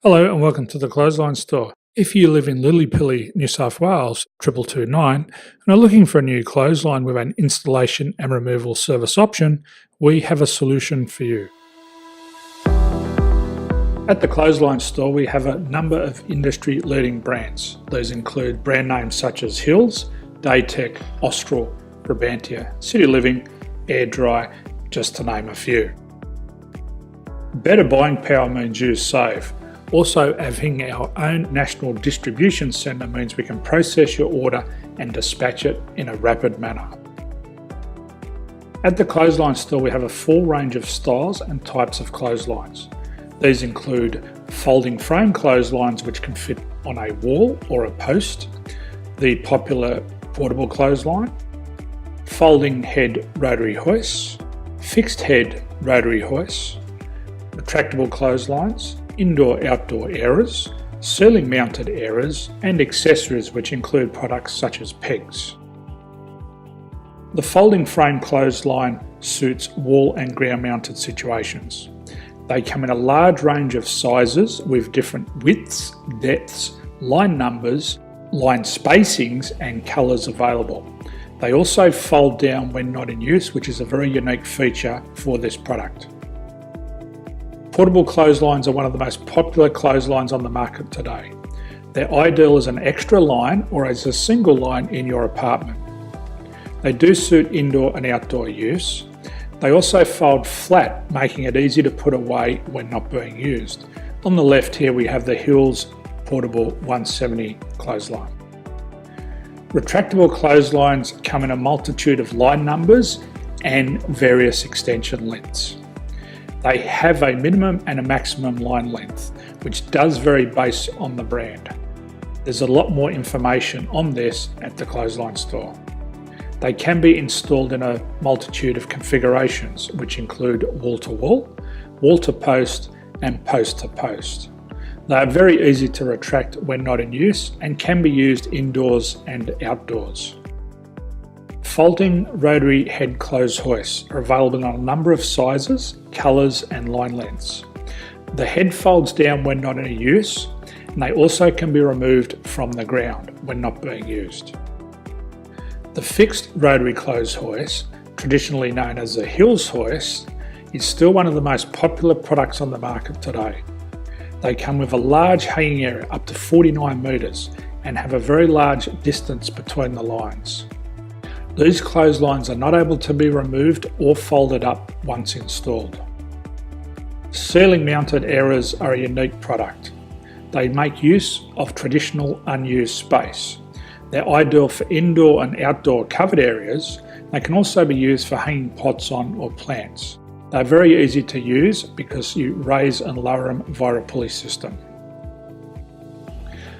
Hello and welcome to the Clothesline Store. If you live in Lilli Pilli, New South Wales, 2229, and are looking for a new clothesline with an installation and removal service option, we have a solution for you. At the Clothesline Store, we have a number of industry-leading brands. These include brand names such as Hills, Daytech, Austral, Brabantia, City Living, Air Dry, just to name a few. Better buying power means you save. Also, having our own national distribution centre means we can process your order and dispatch it in a rapid manner. At the Clothesline Store, we have a full range of styles and types of clotheslines. These include folding frame clotheslines which can fit on a wall or a post, the popular portable clothesline, folding head rotary hoists, fixed head rotary hoists, retractable clotheslines, indoor-outdoor airers, ceiling mounted airers, and accessories which include products such as pegs. The folding frame clothesline suits wall and ground mounted situations. They come in a large range of sizes with different widths, depths, line numbers, line spacings and colours available. They also fold down when not in use, which is a very unique feature for this product. Portable clotheslines are one of the most popular clotheslines on the market today. They're ideal as an extra line or as a single line in your apartment. They do suit indoor and outdoor use. They also fold flat, making it easy to put away when not being used. On the left here we have the Hills Portable 170 clothesline. Retractable clotheslines come in a multitude of line numbers and various extension lengths. They have a minimum and a maximum line length, which does vary based on the brand. There's a lot more information on this at the Clothesline Store. They can be installed in a multitude of configurations, which include wall-to-wall, wall-to-post, and post-to-post. They are very easy to retract when not in use and can be used indoors and outdoors. Folding rotary head clothes hoists are available in a number of sizes, colours and line lengths. The head folds down when not in use, and they also can be removed from the ground when not being used. The fixed rotary clothes hoist, traditionally known as the Hills hoist, is still one of the most popular products on the market today. They come with a large hanging area up to 49 metres and have a very large distance between the lines. These clotheslines are not able to be removed or folded up once installed. Ceiling mounted airers are a unique product. They make use of traditional unused space. They're ideal for indoor and outdoor covered areas. They can also be used for hanging pots on or plants. They're very easy to use because you raise and lower them via a pulley system.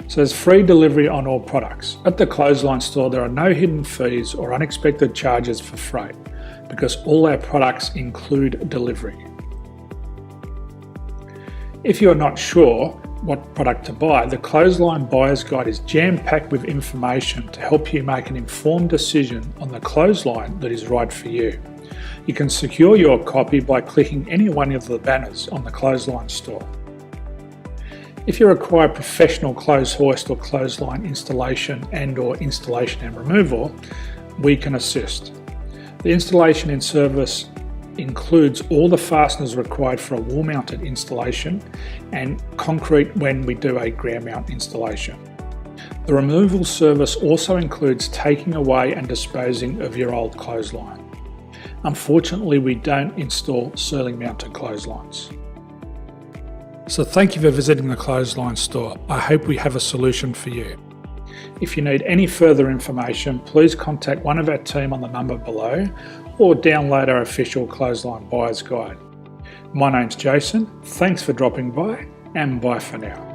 So there's free delivery on all products. At the Clothesline Store, there are no hidden fees or unexpected charges for freight because all our products include delivery. If you're not sure what product to buy, the Clothesline Buyer's Guide is jam-packed with information to help you make an informed decision on the clothesline that is right for you. You can secure your copy by clicking any one of the banners on the Clothesline Store. If you require professional clothes hoist or clothesline installation and/or installation and removal, we can assist. The installation and service includes all the fasteners required for a wall-mounted installation and concrete when we do a ground mount installation. The removal service also includes taking away and disposing of your old clothesline. Unfortunately, we don't install ceiling mounted clotheslines. So thank you for visiting the Clothesline Store. I hope we have a solution for you. If you need any further information, please contact one of our team on the number below or download our official Clothesline Buyer's Guide. My name's Jason, thanks for dropping by and bye for now.